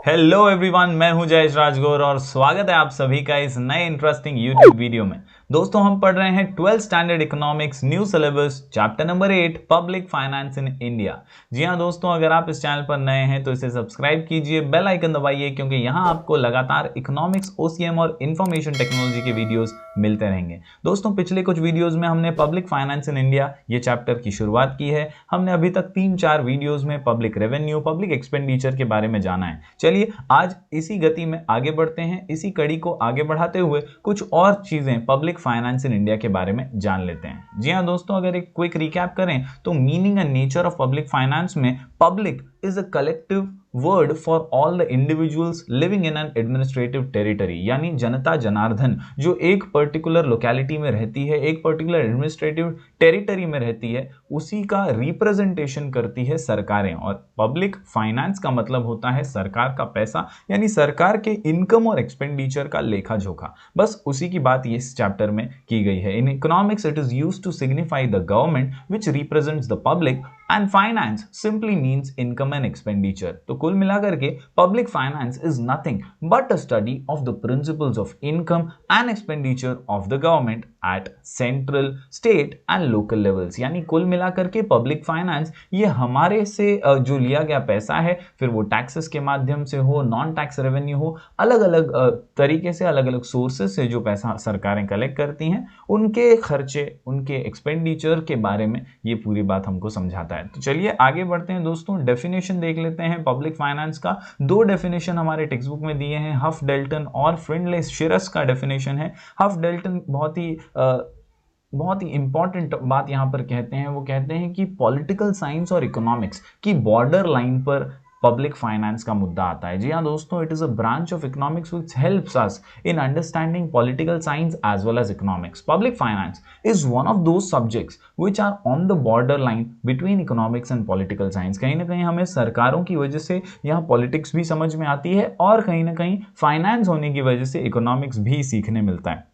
Hello everyone, मैं हूं जयेश राजगौर और स्वागत है आप सभी का इस नए इंटरेस्टिंग यूट्यूब वीडियो में। दोस्तों, हम पढ़ रहे हैं 12th standard economics new syllabus chapter number 8 public finance in India. जी हां दोस्तों, अगर आप इस चैनल पर नए हैं तो इसे सब्सक्राइब कीजिए, बेल आइकन दबाइए, क्योंकि यहां आपको लगातार इकोनॉमिक्स, ओसीएम और इंफॉर्मेशन टेक्नोलॉजी के वीडियोस मिलते रहेंगे। दोस्तों, पिछले कुछ वीडियोज में हमने पब्लिक फाइनेंस इन इंडिया ये चैप्टर की शुरुआत की है। हमने अभी तक 3-4 वीडियोज में पब्लिक रेवेन्यू, पब्लिक एक्सपेंडिचर के बारे में जाना है। चलिए आज इसी गति में आगे बढ़ते हैं। इसी कड़ी को आगे बढ़ाते हुए कुछ और चीजें पब्लिक फाइनेंस इन इंडिया के बारे में जान लेते हैं। जी हां दोस्तों, अगर एक क्विक रिकैप करें तो meaning and nature of public finance में public is a collective word for all the individuals living in an administrative territory, यानी जनता जनार्दन जो एक पर्टिकुलर लोकेलिटी में रहती है, एक पर्टिकुलर एडमिनिस्ट्रेटिव टेरिटरी में रहती है, उसी का रिप्रेजेंटेशन करती है सरकारें। और पब्लिक फाइनेंस का मतलब होता है सरकार का पैसा, यानी सरकार के इनकम और एक्सपेंडिचर का लेखा जोखा। बस उसी की बात इस चैप्टर में की गई है। In economics it is used to signify the government which represents the public and finance simply means income and expenditure. तो कुल मिलाकर के public finance is nothing but a study of the principles of income and expenditure of the government at central, state and local levels. यानी कुल मिलाकर के public finance ये हमारे से जो लिया गया पैसा है, फिर वो टैक्सेस के माध्यम से हो, नॉन टैक्स रेवेन्यू हो, अलग अलग तरीके से, अलग अलग सोर्सेस से जो पैसा सरकारें कलेक्ट करती हैं, उनके खर्चे, उनके एक्सपेंडिचर के बारे में ये पूरी बात हमको समझाता है। तो चलिए आगे बढ़ते हैं दोस्तों। डेफिनेशन देख लेते हैं पब्लिक फाइनेंस का। 2 डेफिनेशन हमारे टेक्स्ट बुक में दिए हैं, हफ डेल्टन और फ्रिंडले शिरस का डेफिनेशन है। हफ डेल्टन बहुत ही इंपॉर्टेंट बात यहां पर कहते हैं। वो कहते हैं कि पॉलिटिकल साइंस और इकोनॉमिक्स की बॉर्डर लाइन पर पब्लिक फाइनेंस का मुद्दा आता है। जी हाँ दोस्तों, it is a branch of economics which helps us in understanding political science as well as economics. Public finance is one of those subjects which are on the border line between economics and political science. कहीं ना कहीं हमें सरकारों की वजह से यहाँ politics भी समझ में आती है और कहीं ना कहीं फाइनेंस होने की वजह से इकोनॉमिक्स भी सीखने मिलता है।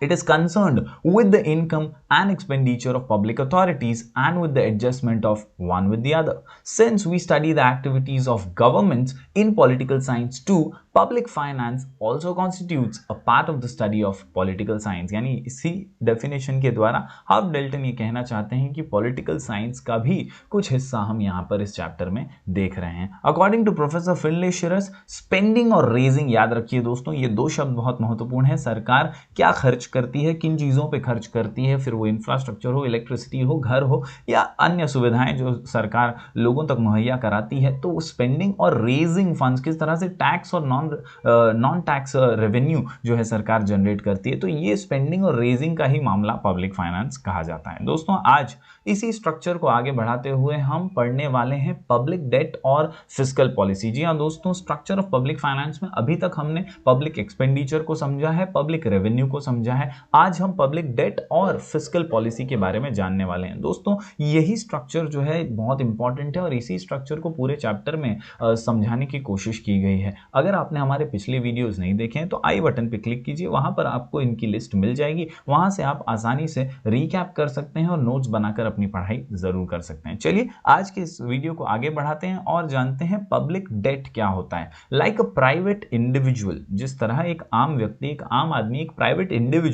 It is concerned with the income and expenditure of public authorities and with the adjustment of one with the other. Since we study the activities of governments in political science too, public finance also constitutes a part of the study of political science. यानी इसी definition के द्वारा हफ Dalton ये कहना चाहते हैं कि political science का भी कुछ हिस्सा हम यहाँ पर इस चैप्टर में देख रहे हैं। According to Professor Finlay Shiras, spending और raising, याद रखिए दोस्तों ये 2 शब्द बहुत महत्वपूर्ण है। सरकार क्या खर्च करती है, किन चीज़ों पे खर्च करती है, फिर वो इंफ्रास्ट्रक्चर हो, इलेक्ट्रिसिटी हो, घर हो या अन्य सुविधाएं जो सरकार लोगों तक मुहैया कराती है, तो स्पेंडिंग और रेजिंग फंड्स किस तरह से टैक्स और नॉन टैक्स रेवेन्यू जो है सरकार जनरेट करती है, तो ये स्पेंडिंग और रेजिंग का ही मामला पब्लिक फाइनेंस कहा जाता है। दोस्तों, आज इसी स्ट्रक्चर को आगे बढ़ाते हुए हम पढ़ने वाले हैं पब्लिक डेट और फिस्कल पॉलिसी। जी हाँ दोस्तों, स्ट्रक्चर ऑफ पब्लिक फाइनेंस में अभी तक हमने पब्लिक एक्सपेंडिचर को समझा है, पब्लिक रेवेन्यू को समझा है। आज हम पब्लिक डेट और फिस्कल पॉलिसी के बारे में जानने वाले हैं। दोस्तों, यही स्ट्रक्चर जो है बहुत इंपॉर्टेंट है और इसी स्ट्रक्चर को पूरे चैप्टर में समझाने की कोशिश की गई है। अगर आपने हमारे पिछले वीडियोस नहीं देखे हैं तो आई बटन पे क्लिक कीजिए, वहां पर आपको इनकी लिस्ट मिल जाएगी। वहां से आप आसानी से रिकैप कर सकते हैं और नोट्स बनाकर अपनी पढ़ाई जरूर कर सकते हैं। चलिए आज के इस वीडियो को आगे बढ़ाते हैं और जानते हैं पब्लिक डेट क्या होता है। लाइक अ प्राइवेट इंडिविजुअल, जिस तरह एक आम व्यक्ति, एक आम आदमी, एक प्राइवेट इंडिविजुअल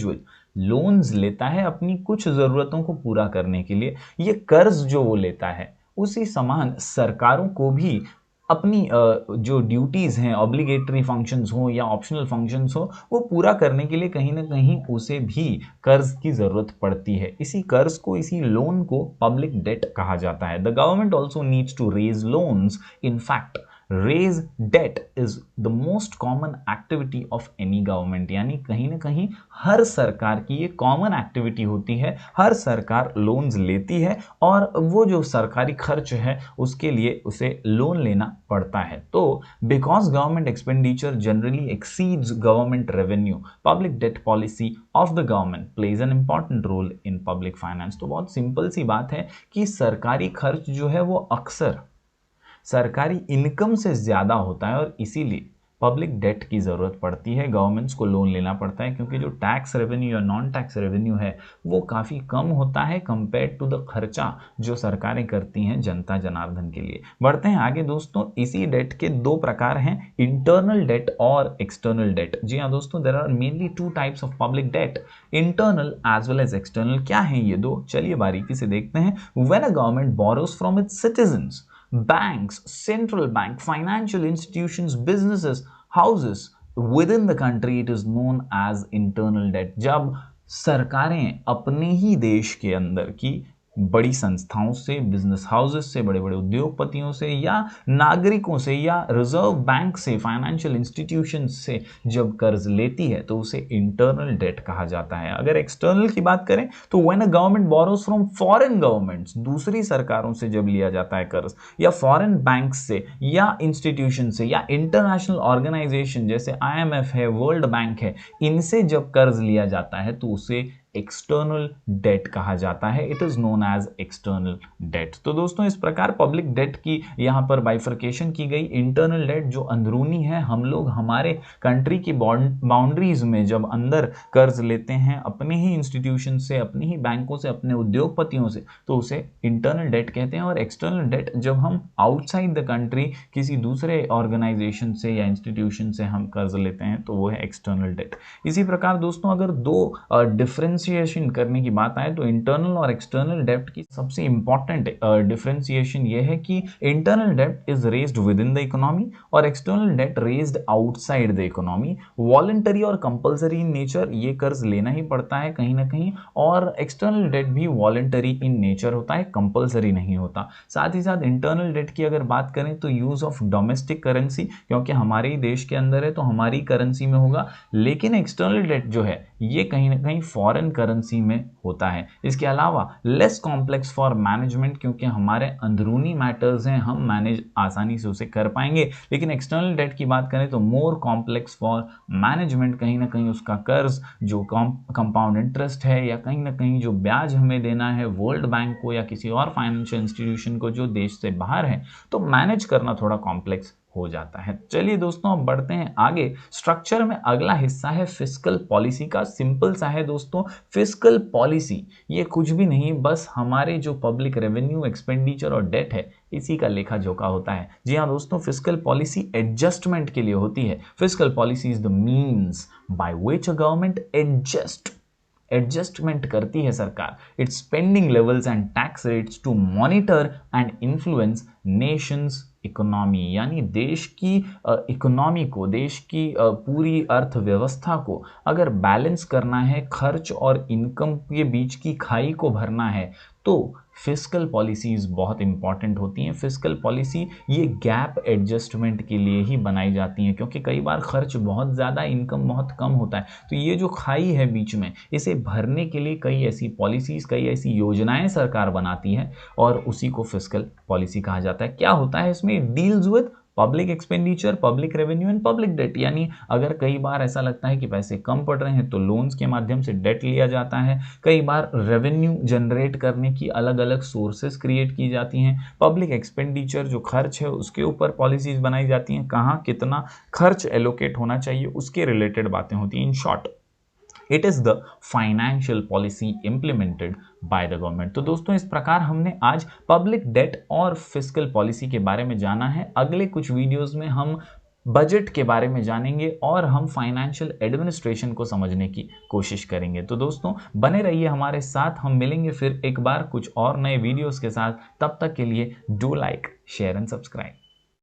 लोन्स लेता है अपनी कुछ जरूरतों को पूरा करने के लिए, ये कर्ज जो वो लेता है, उसी समान सरकारों को भी अपनी जो ड्यूटीज हैं, ऑब्लिगेटरी फंक्शंस हो या ऑप्शनल फंक्शंस हो, वो पूरा करने के लिए कहीं ना कहीं उसे भी कर्ज की जरूरत पड़ती है। इसी कर्ज को, इसी लोन को पब्लिक डेट कहा जाता है। The government also needs to raise loans. In fact raise debt is the most common activity of any government. यानी कहीं ना कहीं हर सरकार की ये कॉमन एक्टिविटी होती है। हर सरकार लोन्स लेती है और वो जो सरकारी खर्च है उसके लिए उसे लोन लेना पड़ता है। तो because government expenditure generally exceeds government revenue, public debt policy of the government plays an important role in public finance. तो बहुत सिंपल सी बात है कि सरकारी खर्च जो है वो अक्सर सरकारी इनकम से ज्यादा होता है और इसीलिए पब्लिक डेट की ज़रूरत पड़ती है, गवर्नमेंट्स को लोन लेना पड़ता है, क्योंकि जो टैक्स रेवेन्यू या नॉन टैक्स रेवेन्यू है वो काफ़ी कम होता है कंपेयर टू द खर्चा जो सरकारें करती हैं जनता जनार्दन के लिए। बढ़ते हैं आगे दोस्तों। इसी डेट के दो प्रकार हैं, इंटरनल डेट और एक्सटर्नल डेट। जी हाँ दोस्तों, there are mainly two types of public debt, internal as well as external. क्या है ये दो, चलिए बारीकी से देखते हैं। When a government borrows from its citizens, banks, central bank, financial institutions, businesses, houses within the country, it is known as internal debt। जब सरकारें अपने ही देश के अंदर की बड़ी संस्थाओं से, बिजनेस हाउसेस से, बड़े बड़े उद्योगपतियों से या नागरिकों से या रिजर्व बैंक से, फाइनेंशियल इंस्टीट्यूशन से जब कर्ज लेती है तो उसे इंटरनल डेट कहा जाता है। अगर एक्सटर्नल की बात करें तो when a government borrows from foreign governments, दूसरी सरकारों से जब लिया जाता है कर्ज, या फॉरेन बैंक से या इंस्टीट्यूशन से या इंटरनेशनल ऑर्गेनाइजेशन जैसे IMF है, वर्ल्ड बैंक है, इनसे जब कर्ज लिया जाता है तो उसे एक्सटर्नल डेट कहा जाता है। It is known as external debt. तो दोस्तों इस प्रकार पब्लिक डेट की यहां पर बाइफर्केशन की गई। इंटरनल डेट जो अंदरूनी है, हम लोग हमारे कंट्री की बाउंड्रीज में जब अंदर कर्ज लेते हैं अपने ही इंस्टीट्यूशन से, अपने ही बैंकों से, अपने उद्योगपतियों से, तो उसे इंटरनल डेट कहते हैं। और एक्सटर्नल डेट जब हम आउटसाइड द कंट्री किसी दूसरे ऑर्गेनाइजेशन से या इंस्टीट्यूशन से हम कर्ज लेते हैं तो वो है एक्सटर्नल डेट। इसी प्रकार दोस्तों अगर दो डिफरेंशिएशन करने की बात आए तो इंटरनल और एक्सटर्नल डेट की सबसे इंपॉर्टेंट डिफरेंशिएशन ये है कि internal debt is raised within the economy और external debt raised outside the economy. Voluntary और कंपल्सरी इन नेचर, ये कर्ज लेना ही पड़ता है कहीं ना कहीं, और एक्सटर्नल डेट भी वॉलंटरी इन नेचर होता है, कंपल्सरी नहीं होता। साथ ही साथ इंटरनल डेट की अगर बात करें तो यूज ऑफ डोमेस्टिक करेंसी, क्योंकि हमारे ही देश के अंदर है तो हमारी करेंसी में होगा, लेकिन एक्सटर्नल डेट जो है ये कहीं ना कहीं फॉरेन करेंसी में होता है। इसके अलावा लेस कॉम्प्लेक्स फॉर मैनेजमेंट, क्योंकि हमारे अंदरूनी मैटर्स हैं, हम मैनेज आसानी से उसे कर पाएंगे। लेकिन एक्सटर्नल डेट की बात करें तो मोर कॉम्प्लेक्स फॉर मैनेजमेंट, कहीं ना कहीं उसका कर्ज जो कंपाउंड इंटरेस्ट है या कहीं ना कहीं जो ब्याज हमें देना है वर्ल्ड बैंक को या किसी और फाइनेंशियल इंस्टीट्यूशन को जो देश से बाहर है, तो मैनेज करना थोड़ा कॉम्प्लेक्स हो जाता है। चलिए दोस्तों अब बढ़ते हैं आगे। स्ट्रक्चर में अगला हिस्सा है फिस्कल पॉलिसी का। सिंपल सा है दोस्तों, फिस्कल पॉलिसी ये कुछ भी नहीं, बस हमारे जो पब्लिक रेवेन्यू, एक्सपेंडिचर और डेट है इसी का लेखा जोखा होता है। जी हाँ दोस्तों, फिस्कल पॉलिसी एडजस्टमेंट के लिए होती है। Fiscal policy is the means by which a government adjustment करती है सरकार its spending levels and tax rates to monitor and influence nations economy, यानी देश की इकोनॉमी को, देश की पूरी अर्थव्यवस्था को अगर बैलेंस करना है, खर्च और इनकम के बीच की खाई को भरना है, तो फिस्कल पॉलिसीज बहुत इंपॉर्टेंट होती हैं। फिस्कल पॉलिसी ये गैप एडजस्टमेंट के लिए ही बनाई जाती हैं, क्योंकि कई बार खर्च बहुत ज़्यादा, इनकम बहुत कम होता है, तो ये जो खाई है बीच में, इसे भरने के लिए कई ऐसी पॉलिसीज, कई ऐसी योजनाएं सरकार बनाती है और उसी को फिस्कल पॉलिसी कहा जाता है। क्या होता है इसमें? Deals with public expenditure, public revenue and public debt, यानी अगर कई बार ऐसा लगता है कि पैसे कम पड़ रहे हैं तो लोन्स के माध्यम से डेट लिया जाता है। कई बार रेवेन्यू जनरेट करने की अलग अलग सोर्सेज क्रिएट की जाती हैं। पब्लिक एक्सपेंडिचर जो खर्च है उसके ऊपर पॉलिसीज बनाई जाती हैं, कहाँ कितना खर्च एलोकेट होना चाहिए उसके रिलेटेड बातें होती हैं। In short it is the financial policy implemented by the government. तो दोस्तों इस प्रकार हमने आज पब्लिक डेट और फिस्कल पॉलिसी के बारे में जाना है। अगले कुछ वीडियोस में हम बजट के बारे में जानेंगे और हम फाइनेंशियल एडमिनिस्ट्रेशन को समझने की कोशिश करेंगे। तो दोस्तों बने रहिए हमारे साथ, हम मिलेंगे फिर एक बार कुछ और नए वीडियोस के साथ। तब तक के लिए do like, share and subscribe.